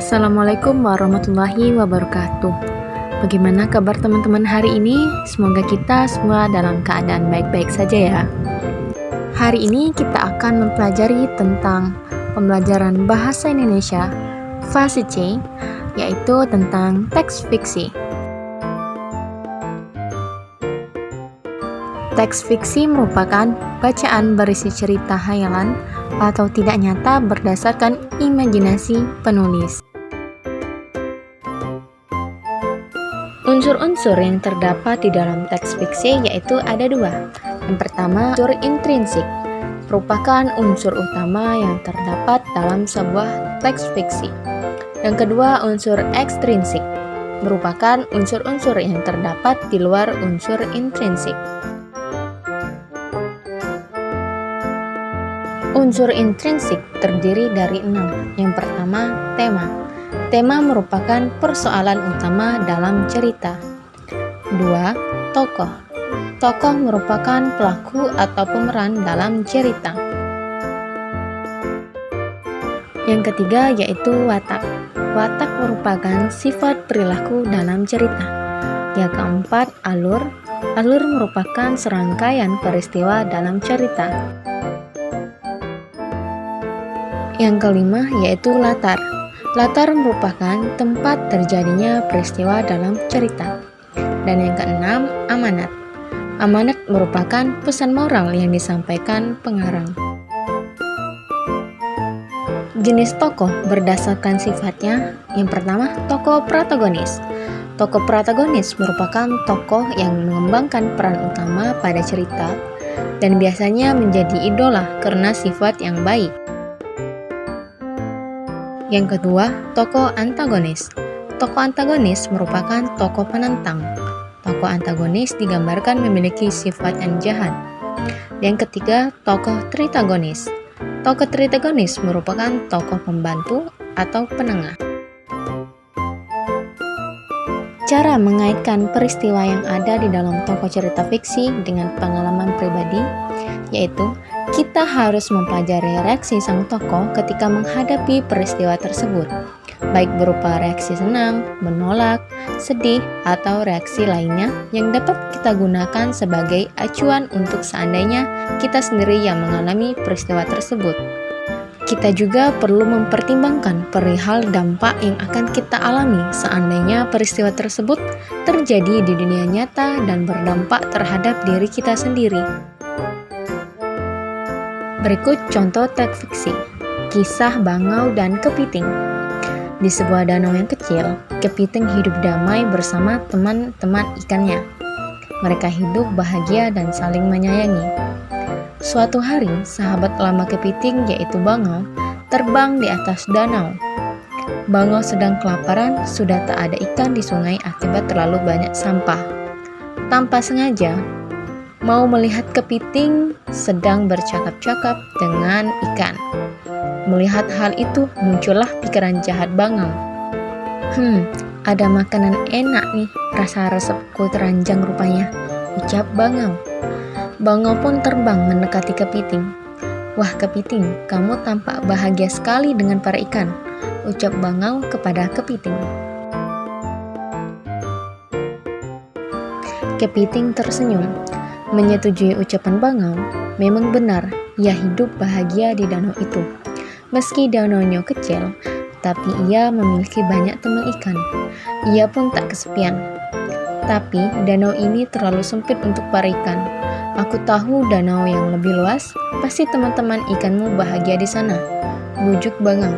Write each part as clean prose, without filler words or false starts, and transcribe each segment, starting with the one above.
Assalamualaikum warahmatullahi wabarakatuh. Bagaimana kabar teman-teman hari ini? Semoga kita semua dalam keadaan baik-baik saja ya. Hari ini kita akan mempelajari tentang pembelajaran bahasa Indonesia fase C, yaitu tentang teks fiksi. Teks fiksi merupakan bacaan berisi cerita hayalan atau tidak nyata berdasarkan imajinasi penulis. Unsur-unsur yang terdapat di dalam teks fiksi yaitu ada dua. Yang pertama, unsur intrinsik, merupakan unsur utama yang terdapat dalam sebuah teks fiksi. Yang kedua, unsur ekstrinsik, merupakan unsur-unsur yang terdapat di luar unsur intrinsik. Unsur intrinsik terdiri dari 6. Yang pertama, tema. Tema merupakan persoalan utama dalam cerita. 2. Tokoh. Tokoh merupakan pelaku atau pemeran dalam cerita. Yang ketiga yaitu watak. Watak merupakan sifat perilaku dalam cerita. Yang keempat, alur. Alur merupakan serangkaian peristiwa dalam cerita. Yang kelima yaitu latar. Latar merupakan tempat terjadinya peristiwa dalam cerita. Dan yang keenam, amanat. Amanat merupakan pesan moral yang disampaikan pengarang. Jenis tokoh berdasarkan sifatnya. Yang pertama, tokoh protagonis. Tokoh protagonis merupakan tokoh yang mengembangkan peran utama pada cerita dan biasanya menjadi idola karena sifat yang baik. Yang kedua, tokoh antagonis. Tokoh antagonis merupakan tokoh penentang. Tokoh antagonis digambarkan memiliki sifat yang jahat. Yang ketiga, tokoh tritagonis. Tokoh tritagonis merupakan tokoh pembantu atau penengah. Cara mengaitkan peristiwa yang ada di dalam tokoh cerita fiksi dengan pengalaman pribadi, yaitu kita harus mempelajari reaksi sang tokoh ketika menghadapi peristiwa tersebut, baik berupa reaksi senang, menolak, sedih, atau reaksi lainnya yang dapat kita gunakan sebagai acuan untuk seandainya kita sendiri yang mengalami peristiwa tersebut. Kita juga perlu mempertimbangkan perihal dampak yang akan kita alami seandainya peristiwa tersebut terjadi di dunia nyata dan berdampak terhadap diri kita sendiri. Berikut contoh teks fiksi, kisah Bangau dan Kepiting. Di sebuah danau yang kecil, Kepiting hidup damai bersama teman-teman ikannya. Mereka hidup bahagia dan saling menyayangi. Suatu hari, sahabat lama Kepiting yaitu Bangau terbang di atas danau. Bangau sedang kelaparan, sudah tak ada ikan di sungai akibat terlalu banyak sampah. Tanpa sengaja, mau melihat Kepiting sedang bercakap-cakap dengan ikan. Melihat hal itu, muncullah pikiran jahat Bangau. Ada makanan enak nih, rasa resepku teranjang rupanya, ucap Bangau. Bangau pun terbang mendekati Kepiting. Wah Kepiting, kamu tampak bahagia sekali dengan para ikan, ucap Bangau kepada Kepiting. Kepiting tersenyum, menyetujui ucapan Bangau. Memang benar, ia hidup bahagia di danau itu. Meski danaunya kecil, tapi ia memiliki banyak teman ikan. Ia pun tak kesepian. Tapi danau ini terlalu sempit untuk para ikan. Aku tahu danau yang lebih luas, pasti teman-teman ikanmu bahagia di sana, bujuk Bangau.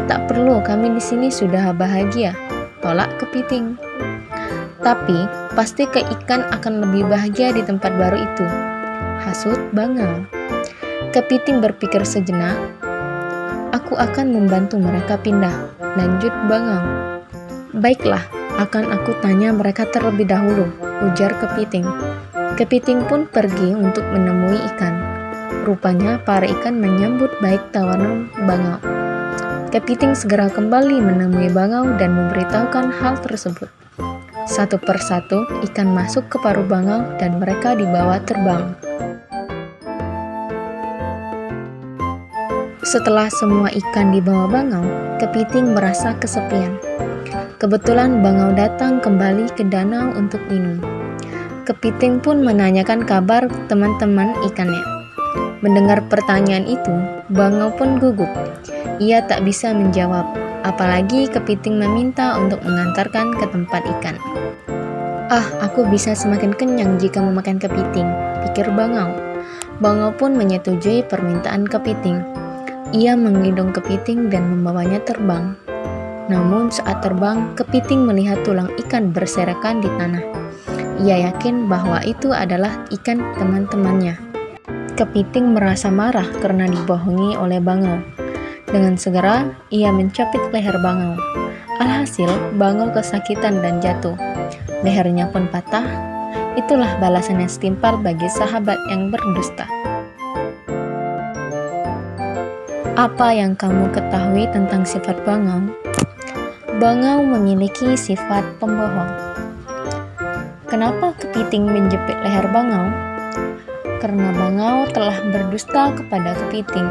Tak perlu, kami di sini sudah bahagia, tolak Kepiting. Tapi pasti ikan akan lebih bahagia di tempat baru itu, hasut Bangau. Kepiting berpikir sejenak. Aku akan membantu mereka pindah, lanjut Bangau. Baiklah, akan aku tanya mereka terlebih dahulu, ujar Kepiting. Kepiting pun pergi untuk menemui ikan. Rupanya para ikan menyambut baik tawaran Bangau. Kepiting segera kembali menemui Bangau dan memberitahukan hal tersebut. Satu persatu ikan masuk ke paruh Bangau dan mereka dibawa terbang. Setelah semua ikan dibawa bangau, kepiting merasa kesepian. Kebetulan bangau datang kembali ke danau untuk minum. Kepiting pun menanyakan kabar teman-teman ikannya. Mendengar pertanyaan itu, bangau pun gugup. Ia tak bisa menjawab, apalagi kepiting meminta untuk mengantarkan ke tempat ikan. "Ah, aku bisa semakin kenyang jika memakan kepiting," pikir bangau. Bangau pun menyetujui permintaan kepiting. Ia menggendong kepiting dan membawanya terbang. Namun saat terbang, kepiting melihat tulang ikan berserakan di tanah. Ia yakin bahwa itu adalah ikan teman-temannya. Kepiting merasa marah karena dibohongi oleh bangau. Dengan segera, ia mencapit leher bangau. Alhasil, bangau kesakitan dan jatuh. Lehernya pun patah. Itulah balasan yang setimpal bagi sahabat yang berdusta. Apa yang kamu ketahui tentang sifat bangau? Bangau memiliki sifat pembohong. Kenapa kepiting menjepit leher bangau? Karena bangau telah berdusta kepada kepiting.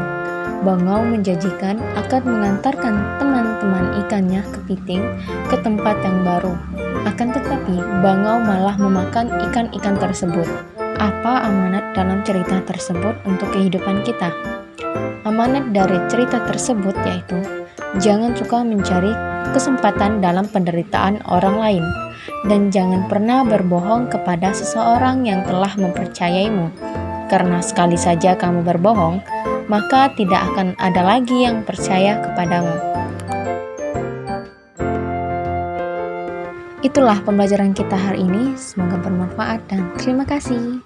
Bangau menjanjikan akan mengantarkan teman-teman ikannya kepiting ke tempat yang baru. Akan tetapi, bangau malah memakan ikan-ikan tersebut. Apa amanat dalam cerita tersebut untuk kehidupan kita? Amanat dari cerita tersebut yaitu, jangan suka mencari kesempatan dalam penderitaan orang lain, dan jangan pernah berbohong kepada seseorang yang telah mempercayaimu, karena sekali saja kamu berbohong, maka tidak akan ada lagi yang percaya kepadamu. Itulah pembelajaran kita hari ini, semoga bermanfaat dan terima kasih.